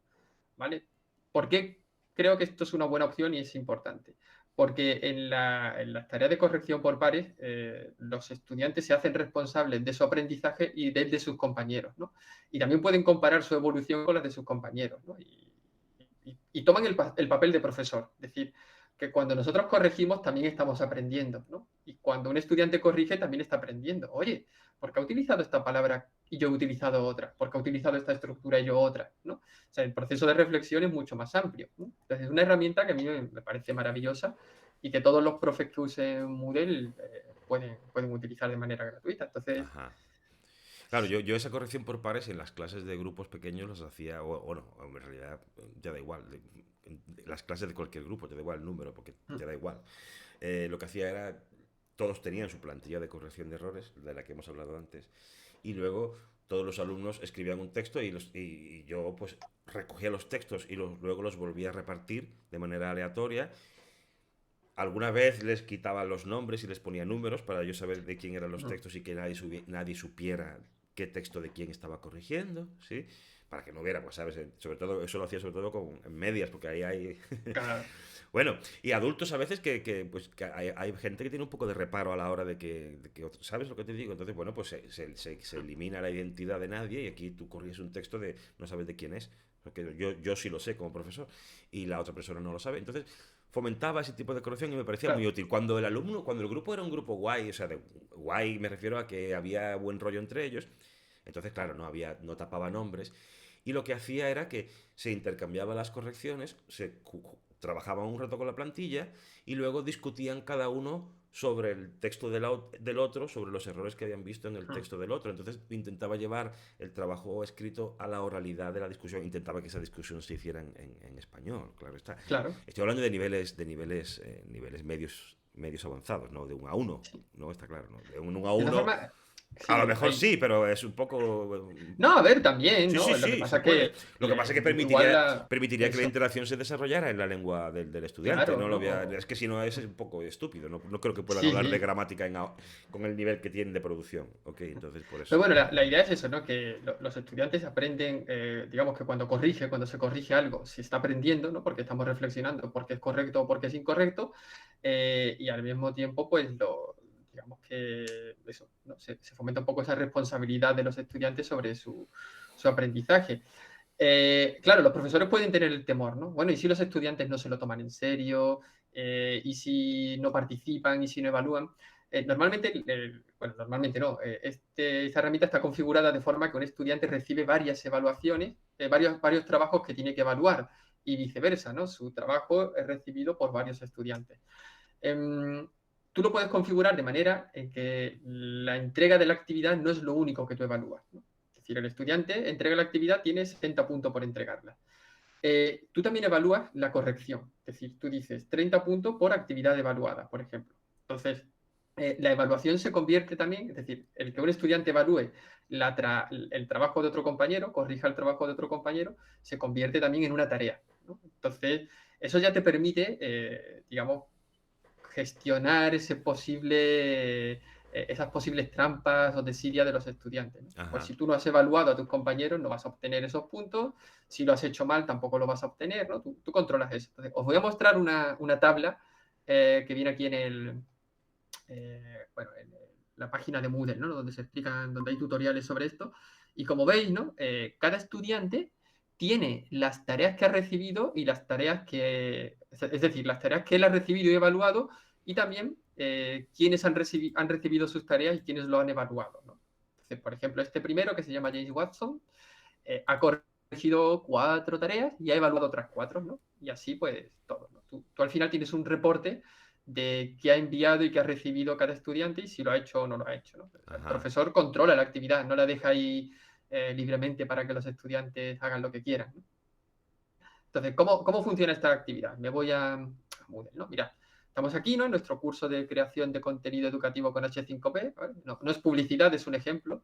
¿Vale? ¿Por qué creo que esto es una buena opción y es importante? Porque en las tareas de corrección por pares, los estudiantes se hacen responsables de su aprendizaje y del de sus compañeros, ¿no? Y también pueden comparar su evolución con las de sus compañeros, ¿no? Y toman el papel de profesor. Es decir, que cuando nosotros corregimos también estamos aprendiendo, ¿no? Y cuando un estudiante corrige también está aprendiendo. Oye, ¿por qué ha utilizado esta palabra y yo he utilizado otra? ¿Por qué ha utilizado esta estructura y yo otra? ¿No? O sea, el proceso de reflexión es mucho más amplio, ¿no? Entonces, es una herramienta que a mí me parece maravillosa y que todos los profes que usen Moodle pueden utilizar de manera gratuita. Entonces, Ajá. Claro, yo esa corrección por pares en las clases de grupos pequeños las hacía, o no, en realidad ya da igual, en las clases de cualquier grupo, te da igual el número, porque te da igual. Lo que hacía era, todos tenían su plantilla de corrección de errores, de la que hemos hablado antes, y luego todos los alumnos escribían un texto y yo pues recogía los textos y luego los volvía a repartir de manera aleatoria. Alguna vez les quitaba los nombres y les ponía números para yo saber de quién eran los textos y que nadie supiera qué texto de quién estaba corrigiendo, ¿sí? Para que no hubiera, pues, ¿sabes? Sobre todo, eso lo hacía sobre todo en medias, porque ahí hay... claro. Bueno, y adultos a veces pues, que hay gente que tiene un poco de reparo a la hora de que ¿sabes lo que te digo? Entonces, bueno, pues se elimina la identidad de nadie y aquí tú corriges un texto de no sabes de quién es. Porque yo sí lo sé como profesor y la otra persona no lo sabe. Entonces, fomentaba ese tipo de corrección y me parecía muy Claro. útil. Cuando el grupo era un grupo guay, o sea, guay me refiero a que había buen rollo entre ellos, entonces, claro, no tapaba nombres. Y lo que hacía era que se intercambiaban las correcciones, trabajaban un rato con la plantilla y luego discutían cada uno sobre el texto del otro, sobre los errores que habían visto en el texto del otro. Entonces intentaba llevar el trabajo escrito a la oralidad de la discusión, intentaba que esa discusión se hiciera en español, claro está. Claro. Estoy hablando de niveles medios avanzados, no de 1 a 1, Sí. no está claro, ¿no? De 1 a De todas 1 formas, a lo sí, mejor sí, pero es un poco... No, a ver, también, Sí, sí, ¿no? Lo que sí, se pasa es puede. que Lo que pasa es que igual permitiría que la eso, interacción se desarrollara en la lengua del estudiante. claro, No ¿no? es que si no es un poco estúpido. No creo que puedan Sí, hablar de sí. gramática con el nivel que tienen de producción. Ok, entonces por eso. Pero bueno, la idea es eso, ¿no? Que los estudiantes aprenden, digamos que cuando se corrige algo, se está aprendiendo, ¿no? Porque estamos reflexionando porque es correcto o porque es incorrecto, y al mismo tiempo, pues, digamos que eso, ¿no? Se fomenta un poco esa responsabilidad de los estudiantes sobre su aprendizaje. Claro, los profesores pueden tener el temor, ¿no? Bueno, ¿y si los estudiantes no se lo toman en serio? ¿Y si no participan? ¿Y si no evalúan? Normalmente, bueno, normalmente no. Esta herramienta está configurada de forma que un estudiante recibe varias evaluaciones, varios trabajos que tiene que evaluar y viceversa, ¿no? Su trabajo es recibido por varios estudiantes. Em, Tú lo puedes configurar de manera en que la entrega de la actividad no es lo único que tú evalúas, ¿no? Es decir, el estudiante entrega la actividad, tiene 70 puntos por entregarla. Tú también evalúas la corrección, es decir, tú dices 30 puntos por actividad evaluada, por ejemplo. Entonces, la evaluación se convierte también, es decir, el que un estudiante evalúe el trabajo de otro compañero, corrija el trabajo de otro compañero, se convierte también en una tarea, ¿no? Entonces, eso ya te permite, digamos, gestionar esas posibles trampas o desidia de los estudiantes, ¿no? Pues Ajá. si tú no has evaluado a tus compañeros, no vas a obtener esos puntos. Si lo has hecho mal, tampoco lo vas a obtener, ¿no? Tú controlas eso. Entonces, os voy a mostrar una tabla que viene aquí bueno, en la página de Moodle, ¿no? Donde hay tutoriales sobre esto. Y como veis, ¿no? Cada estudiante tiene las tareas que ha recibido y las tareas es decir, las tareas que él ha recibido y evaluado, y también quiénes han recibido sus tareas y quiénes lo han evaluado, ¿no? Entonces, por ejemplo, este primero, que se llama James Watson, ha corregido 4 tareas y ha evaluado otras 4, ¿no? Y así, pues, todo, ¿no? Tú al final tienes un reporte de qué ha enviado y qué ha recibido cada estudiante y si lo ha hecho o no lo ha hecho, ¿no? El Ajá. profesor controla la actividad, no la deja ahí libremente para que los estudiantes hagan lo que quieran, ¿no? Entonces, ¿cómo funciona esta actividad? Me voy a Moodle, ¿no? Mira, estamos aquí, ¿no? En nuestro curso de creación de contenido educativo con H5P, ¿vale? No es publicidad, es un ejemplo.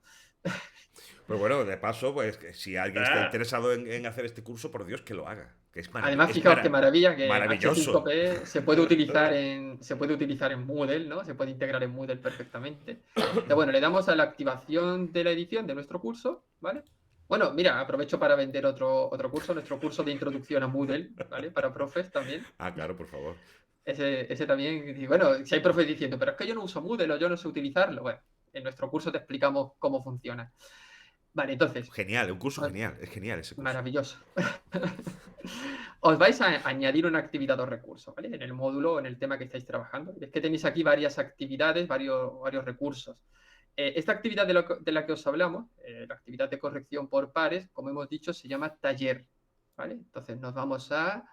Pero bueno, de paso, pues que si alguien está Ah, interesado en hacer este curso, por Dios, que lo haga. Que Además, fijaos qué maravilla que maravilloso. H5P se puede utilizar en Moodle, ¿no? Se puede integrar en Moodle perfectamente. Entonces, bueno, le damos a la activación de la edición de nuestro curso, ¿vale? Bueno, mira, aprovecho para vender otro curso, nuestro curso de introducción a Moodle, ¿vale? Para profes también. Ah, claro, por favor. Ese también, bueno, si hay profes diciendo, pero es que yo no uso Moodle o yo no sé utilizarlo, bueno, en nuestro curso te explicamos cómo funciona. Vale, entonces, Genial, un curso genial. Es genial ese curso. maravilloso. os vais a añadir una actividad o recurso, ¿vale? En el módulo o en el tema que estáis trabajando. Es que tenéis aquí varias actividades, varios recursos. Esta actividad de la que os hablamos, la actividad de corrección por pares, como hemos dicho, se llama taller, ¿vale? Entonces nos vamos a...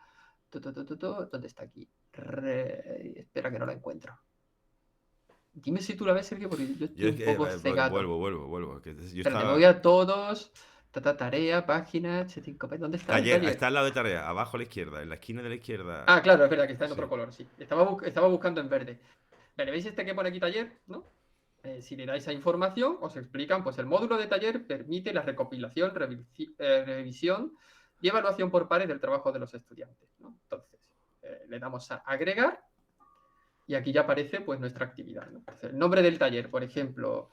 ¿Dónde está aquí? Espera que no la encuentro. Dime si tú la ves, Sergio, porque yo estoy Yo es un que poco cegado. vuelvo. Que yo Espérate, me estaba. voy a todos. Tarea, página, H5P. ¿Dónde está el Taller, taller? está al lado de tarea, abajo a la izquierda, en la esquina de la izquierda. Ah, claro, es verdad que está en otro Sí. color, sí. Estaba buscando en verde. Vale, ¿veis este que pone aquí taller? ¿No? Si le dais a información, os explican, pues el módulo de taller permite la recopilación, revisión y evaluación por pares del trabajo de los estudiantes, ¿no? Entonces, le damos a agregar y aquí ya aparece pues nuestra actividad, ¿no? Entonces, el nombre del taller, por ejemplo,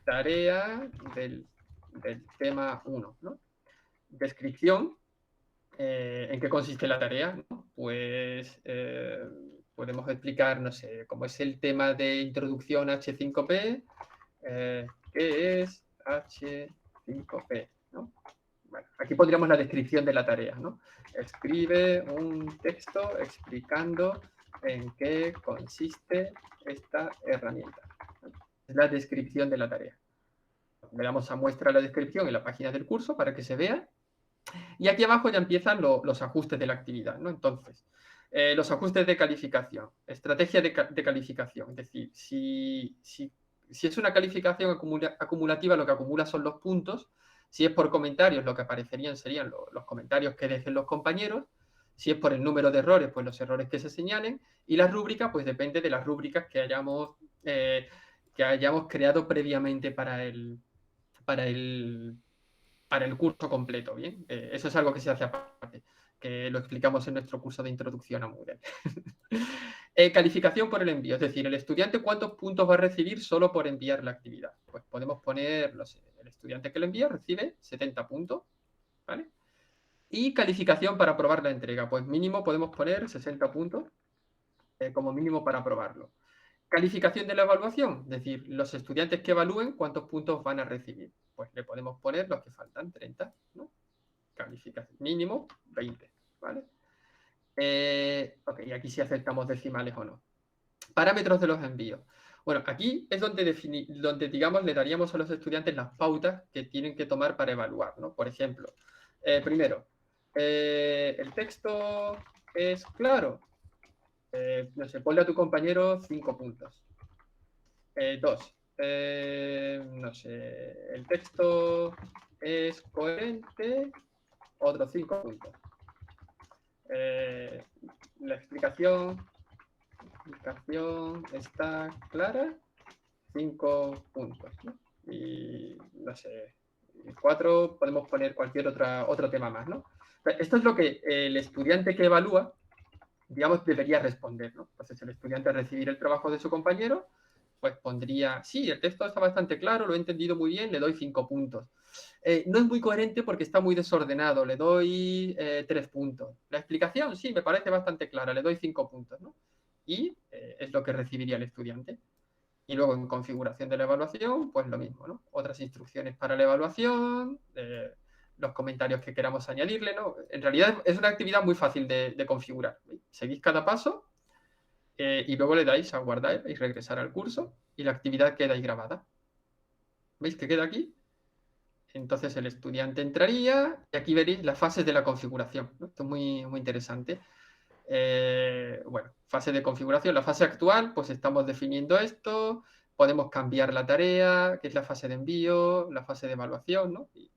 tarea del tema 1, ¿no? Descripción, ¿en qué consiste la tarea? ¿No? Pues podemos explicar, no sé, cómo es el tema de introducción H5P, ¿qué es H5P? ¿No? Bueno, aquí pondríamos la descripción de la tarea, ¿no? Escribe un texto explicando en qué consiste esta herramienta. Es la descripción de la tarea. Le damos a muestra la descripción en la página del curso para que se vea. Y aquí abajo ya empiezan los ajustes de la actividad, ¿no? Entonces, los ajustes de calificación, estrategia de calificación. Es decir, si es una calificación acumulativa, lo que acumula son los puntos. Si es por comentarios, lo que aparecerían serían los comentarios que dejen los compañeros. Si es por el número de errores, pues los errores que se señalen. Y la rúbrica, pues depende de las rúbricas que hayamos creado previamente para el, para el curso completo, ¿bien? Eso es algo que se hace aparte, que lo explicamos en nuestro curso de introducción a Moodle. Calificación por el envío, es decir, el estudiante cuántos puntos va a recibir solo por enviar la actividad. Pues podemos poner, no sé, el estudiante que lo envía recibe 70 puntos, ¿vale? Y calificación para aprobar la entrega, pues mínimo podemos poner 60 puntos como mínimo para aprobarlo. Calificación de la evaluación, es decir, los estudiantes que evalúen, ¿cuántos puntos van a recibir? Pues le podemos poner los que faltan, 30, ¿no? Calificación mínimo, 20, ¿vale? Ok, y aquí sí aceptamos decimales o no. Parámetros de los envíos. Bueno, aquí es donde digamos, le daríamos a los estudiantes las pautas que tienen que tomar para evaluar, ¿no? Por ejemplo, primero, el texto es claro. No sé, ponle a tu compañero 5 puntos. 2. No sé, el texto es coherente, otros 5 puntos. La explicación está clara, 5 puntos, ¿no? Y no sé, 4 podemos poner cualquier otro tema más, ¿no? Esto es lo que el estudiante que evalúa, digamos, debería responder, ¿no? Entonces, el estudiante al recibir el trabajo de su compañero, pues pondría, sí, el texto está bastante claro, lo he entendido muy bien, le doy 5 puntos. No es muy coherente porque está muy desordenado, le doy 3 puntos. La explicación, sí, me parece bastante clara, le doy 5 puntos, ¿no? Y es lo que recibiría el estudiante. Y luego en configuración de la evaluación, pues lo mismo, ¿no? Otras instrucciones para la evaluación, los comentarios que queramos añadirle, ¿no? En realidad es una actividad muy fácil de configurar. Seguís cada paso y luego le dais a guardar y regresar al curso y la actividad queda ahí grabada. ¿Veis que queda aquí? Entonces el estudiante entraría y aquí veréis las fases de la configuración, ¿no? Esto es muy, muy interesante. Bueno, fase de configuración. La fase actual, pues estamos definiendo esto, podemos cambiar la tarea, que es la fase de envío, la fase de evaluación, ¿no? Y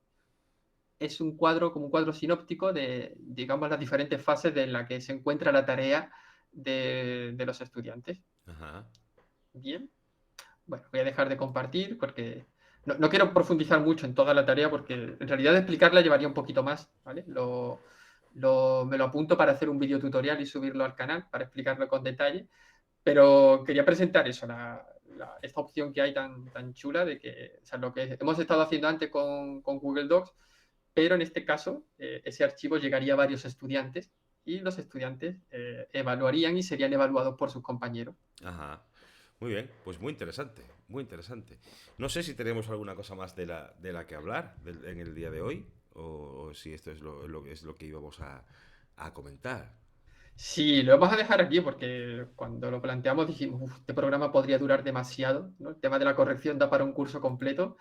es un cuadro, como un cuadro sinóptico de, digamos, las diferentes fases de la que se encuentra la tarea de los estudiantes. Ajá. Bien. Bueno, voy a dejar de compartir porque no quiero profundizar mucho en toda la tarea porque en realidad explicarla llevaría un poquito más, ¿vale? Me lo apunto para hacer un video tutorial y subirlo al canal para explicarlo con detalle, pero quería presentar eso, esta opción que hay tan chula de que, o sea, lo que hemos estado haciendo antes con Google Docs, pero en este caso ese archivo llegaría a varios estudiantes y los estudiantes evaluarían y serían evaluados por sus compañeros. Ajá. Muy bien, pues muy interesante, muy interesante. No sé si tenemos alguna cosa más de la que hablar en el día de hoy, o si esto es lo que íbamos a comentar. Sí, lo vamos a dejar aquí porque cuando lo planteamos dijimos, "Uf, este programa podría durar demasiado, ¿no? El tema de la corrección da para un curso completo,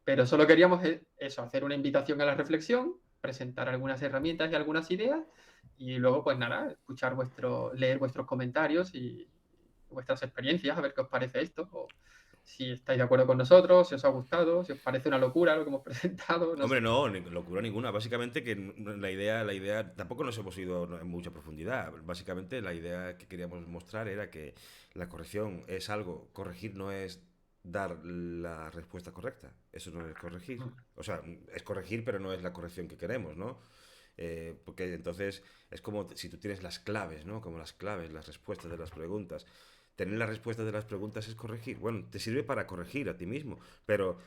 pero solo queríamos eso, hacer una invitación a la reflexión, presentar algunas herramientas y algunas ideas y luego, pues nada, leer vuestros comentarios y vuestras experiencias, a ver qué os parece esto, o si estáis de acuerdo con nosotros, si os ha gustado, si os parece una locura lo que hemos presentado, no Hombre, sé. no, ni locura ninguna. Básicamente que la idea, tampoco nos hemos ido en mucha profundidad. Básicamente la idea que queríamos mostrar era que la corrección es algo, corregir no es dar la respuesta correcta. Eso no es corregir. O sea, es corregir, pero no es la corrección que queremos, ¿no? Porque entonces es como si tú tienes las claves, ¿no? Como las claves, las respuestas de las preguntas. Tener las respuestas de las preguntas es corregir. Bueno, te sirve para corregir a ti mismo, pero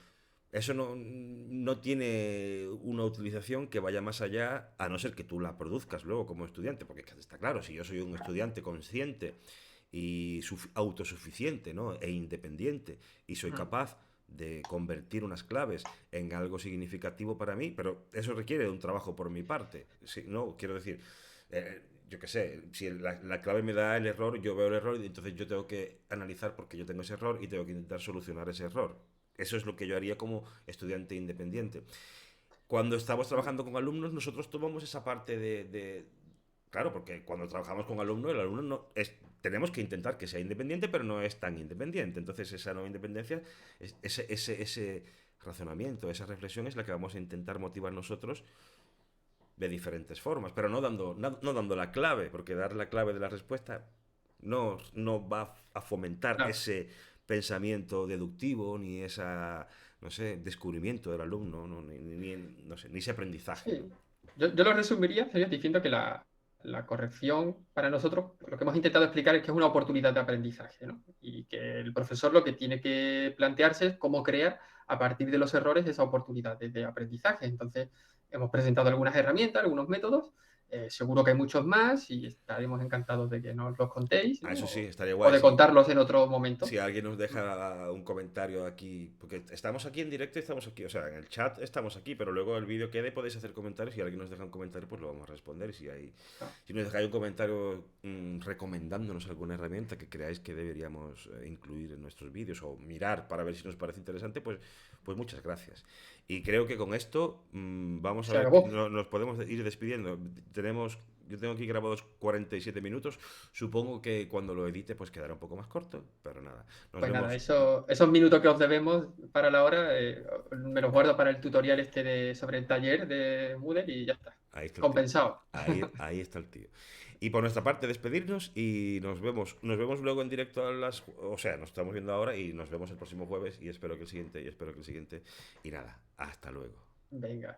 eso no tiene una utilización que vaya más allá, a no ser que tú la produzcas luego como estudiante, porque está claro, si yo soy un estudiante consciente y autosuficiente, ¿no? E independiente, y soy Mm. capaz de convertir unas claves en algo significativo para mí, pero eso requiere de un trabajo por mi parte. Sí, no, quiero decir, yo qué sé, si la clave me da el error, yo veo el error y entonces yo tengo que analizar por qué yo tengo ese error y tengo que intentar solucionar ese error. Eso es lo que yo haría como estudiante independiente. Cuando estamos trabajando con alumnos, nosotros tomamos esa parte claro, porque cuando trabajamos con alumnos, el alumno no es, tenemos que intentar que sea independiente, pero no es tan independiente. Entonces, esa no independencia, ese razonamiento, esa reflexión es la que vamos a intentar motivar nosotros de diferentes formas, pero no dando la clave, porque dar la clave de la respuesta no va a fomentar Claro. ese pensamiento deductivo ni esa, no sé, descubrimiento del alumno, ¿no? No sé, ni ese aprendizaje, ¿no? Sí. Yo lo resumiría, sería diciendo que la corrección para nosotros, lo que hemos intentado explicar es que es una oportunidad de aprendizaje, ¿no? Y que el profesor lo que tiene que plantearse es cómo crear a partir de los errores esa oportunidad de aprendizaje. Entonces, hemos presentado algunas herramientas, algunos métodos, seguro que hay muchos más y estaremos encantados de que nos los contéis, Ah, ¿no? eso sí, estaría O guay. de contarlos en otro momento. Si alguien nos deja un comentario aquí, porque estamos aquí en directo y estamos aquí, o sea, en el chat estamos aquí, pero luego el vídeo quede, podéis hacer comentarios. Si alguien nos deja un comentario, pues lo vamos a responder. Ah, Si nos dejáis un comentario recomendándonos alguna herramienta que creáis que deberíamos incluir en nuestros vídeos o mirar para ver si nos parece interesante, pues muchas gracias. Y creo que con esto vamos a se ver, acabó. nos podemos ir despidiendo. Yo tengo aquí grabados 47 minutos. Supongo que cuando lo edite pues quedará un poco más corto, pero nada. Nos Pues nada, vemos. esos minutos que os debemos para la hora, me los guardo para el tutorial sobre el taller de Moodle y ya está. Ahí está el tío. Compensado. Ahí está el tío. Y por nuestra parte, despedirnos y nos vemos luego en directo o sea, nos estamos viendo ahora y nos vemos el próximo jueves y espero que el siguiente, y nada, hasta luego. Venga.